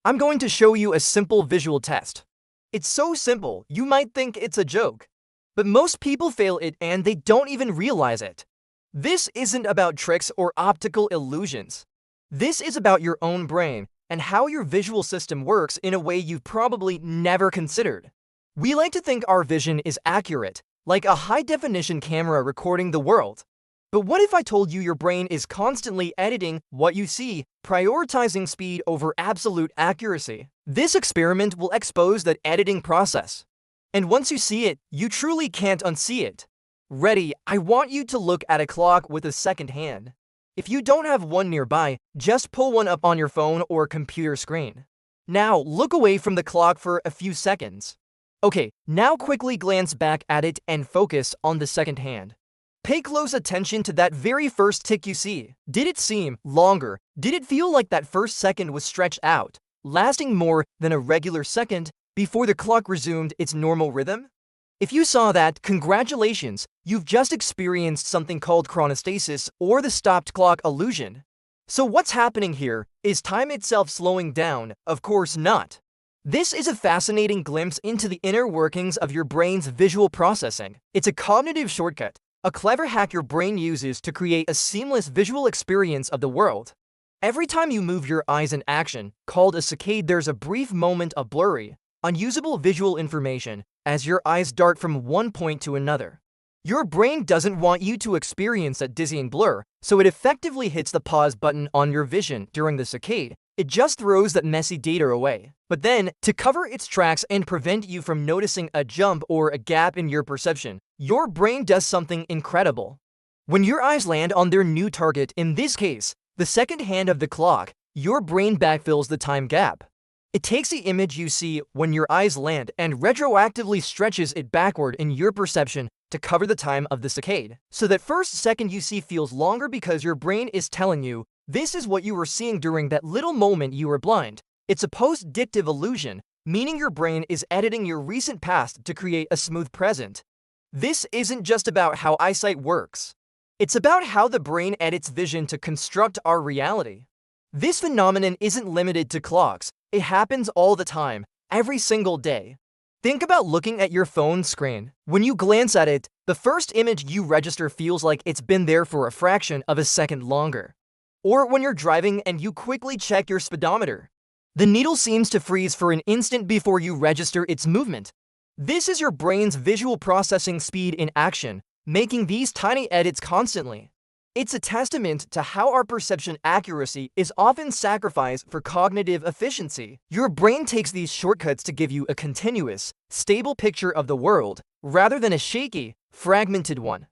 I'm going to show you a simple visual test. It's so simple, you might think it's a joke. But most people fail it and they don't even realize it. This isn't about tricks or optical illusions. This is about your own brain and how your visual system works in a way you've probably never considered. We like to think our vision is accurate, like a high-definition camera recording the world. But what if I told you your brain is constantly editing what you see, prioritizing speed over absolute accuracy? This experiment will expose that editing process. And once you see it, you truly can't unsee it. Ready? I want you to look at a clock with a second hand. If you don't have one nearby, just pull one up on your phone or computer screen. Now, look away from the clock for a few seconds. Okay, now quickly glance back at it and focus on the second hand. Pay close attention to that very first tick you see. Did it seem longer? Did it feel like that first second was stretched out, lasting more than a regular second before the clock resumed its normal rhythm? If you saw that, congratulations, you've just experienced something called chronostasis or the stopped clock illusion. So what's happening here? Is time itself slowing down? Of course not. This is a fascinating glimpse into the inner workings of your brain's visual processing. It's a cognitive shortcut, a clever hack your brain uses to create a seamless visual experience of the world. Every time you move your eyes in action, called a saccade, there's a brief moment of blurry, unusable visual information as your eyes dart from one point to another. Your brain doesn't want you to experience that dizzying blur, so it effectively hits the pause button on your vision during the saccade. It just throws that messy data away. But then, to cover its tracks and prevent you from noticing a jump or a gap in your perception, your brain does something incredible. When your eyes land on their new target, in this case, the second hand of the clock, your brain backfills the time gap. It takes the image you see when your eyes land and retroactively stretches it backward in your perception to cover the time of the saccade. So that first second you see feels longer because your brain is telling you, this is what you were seeing during that little moment you were blind. It's a post-dictive illusion, meaning your brain is editing your recent past to create a smooth present. This isn't just about how eyesight works. It's about how the brain edits vision to construct our reality. This phenomenon isn't limited to clocks. It happens all the time, every single day. Think about looking at your phone screen. When you glance at it, the first image you register feels like it's been there for a fraction of a second longer. Or when you're driving and you quickly check your speedometer, the needle seems to freeze for an instant before you register its movement. This is your brain's visual processing speed in action, making these tiny edits constantly. It's a testament to how our perception accuracy is often sacrificed for cognitive efficiency. Your brain takes these shortcuts to give you a continuous, stable picture of the world, rather than a shaky, fragmented one.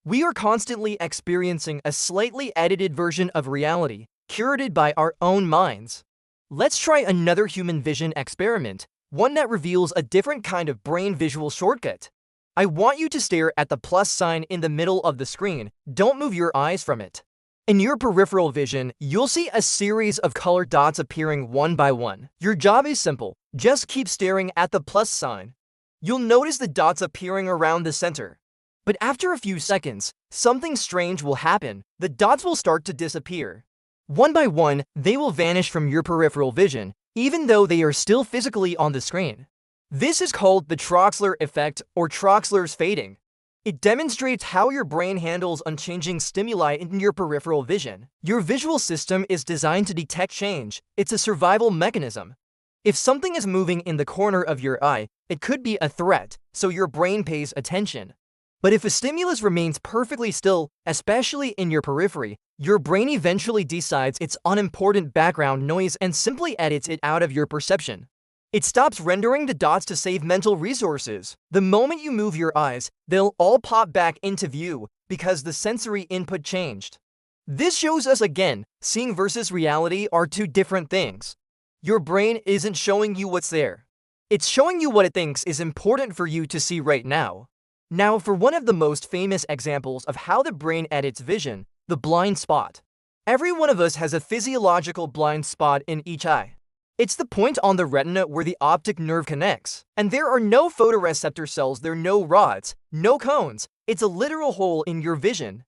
We are constantly experiencing a slightly edited version of reality, curated by our own minds. Let's try another human vision experiment, one that reveals a different kind of brain visual shortcut. I want you to stare at the plus sign in the middle of the screen. Don't move your eyes from it. In your peripheral vision, you'll see a series of colored dots appearing one by one. Your job is simple. Just keep staring at the plus sign. You'll notice the dots appearing around the center. But after a few seconds, something strange will happen. The dots will start to disappear. One by one, they will vanish from your peripheral vision, even though they are still physically on the screen. This is called the Troxler effect or Troxler's fading. It demonstrates how your brain handles unchanging stimuli in your peripheral vision. Your visual system is designed to detect change. It's a survival mechanism. If something is moving in the corner of your eye, it could be a threat, so your brain pays attention. But if a stimulus remains perfectly still, especially in your periphery, your brain eventually decides it's unimportant background noise and simply edits it out of your perception. It stops rendering the dots to save mental resources. The moment you move your eyes, they'll all pop back into view because the sensory input changed. This shows us again, seeing versus reality are two different things. Your brain isn't showing you what's there. It's showing you what it thinks is important for you to see right now. Now for one of the most famous examples of how the brain edits vision, the blind spot. Every one of us has a physiological blind spot in each eye. It's the point on the retina where the optic nerve connects. And there are no photoreceptor cells, there are no rods, no cones. It's a literal hole in your vision.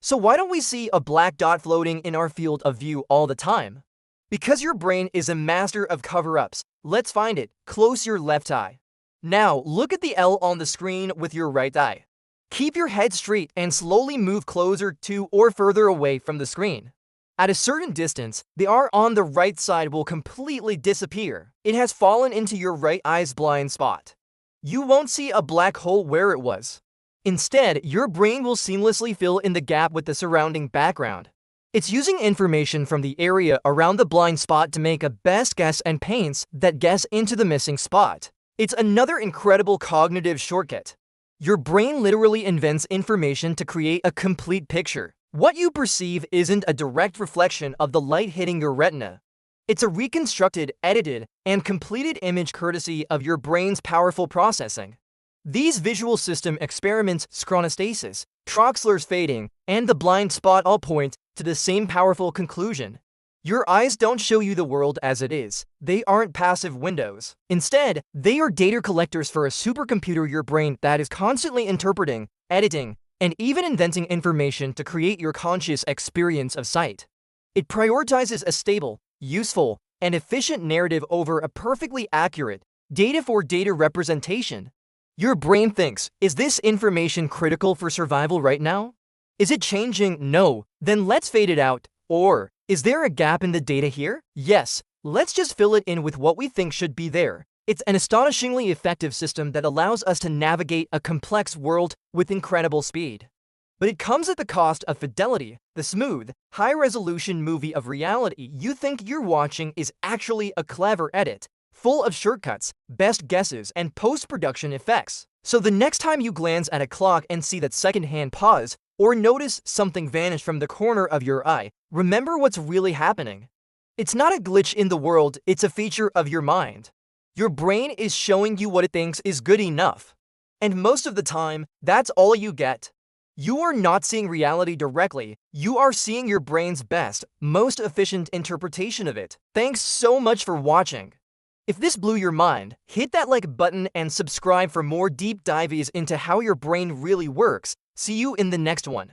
So why don't we see a black dot floating in our field of view all the time? Because your brain is a master of cover-ups, let's find it. Close your left eye. Now, look at the L on the screen with your right eye. Keep your head straight and slowly move closer to or further away from the screen. At a certain distance, the R on the right side will completely disappear. It has fallen into your right eye's blind spot. You won't see a black hole where it was. Instead, your brain will seamlessly fill in the gap with the surrounding background. It's using information from the area around the blind spot to make a best guess and paints that guess into the missing spot. It's another incredible cognitive shortcut. Your brain literally invents information to create a complete picture. What you perceive isn't a direct reflection of the light hitting your retina. It's a reconstructed, edited, and completed image courtesy of your brain's powerful processing. These visual system experiments, chronostasis, Troxler's fading, and the blind spot all point to the same powerful conclusion. Your eyes don't show you the world as it is. They aren't passive windows. Instead, they are data collectors for a supercomputer, your brain, that is constantly interpreting, editing, and even inventing information to create your conscious experience of sight. It prioritizes a stable, useful, and efficient narrative over a perfectly accurate, data-for-data representation. Your brain thinks, is this information critical for survival right now? Is it changing? No. Then let's fade it out. Or, is there a gap in the data here? Yes. Let's just fill it in with what we think should be there. It's an astonishingly effective system that allows us to navigate a complex world with incredible speed. But it comes at the cost of fidelity. The smooth, high-resolution movie of reality you think you're watching is actually a clever edit, full of shortcuts, best guesses, and post-production effects. So the next time you glance at a clock and see that second-hand pause, or notice something vanish from the corner of your eye, remember what's really happening. It's not a glitch in the world, it's a feature of your mind. Your brain is showing you what it thinks is good enough. And most of the time, that's all you get. You are not seeing reality directly, you are seeing your brain's best, most efficient interpretation of it. Thanks so much for watching. If this blew your mind, hit that like button and subscribe for more deep dives into how your brain really works. See you in the next one.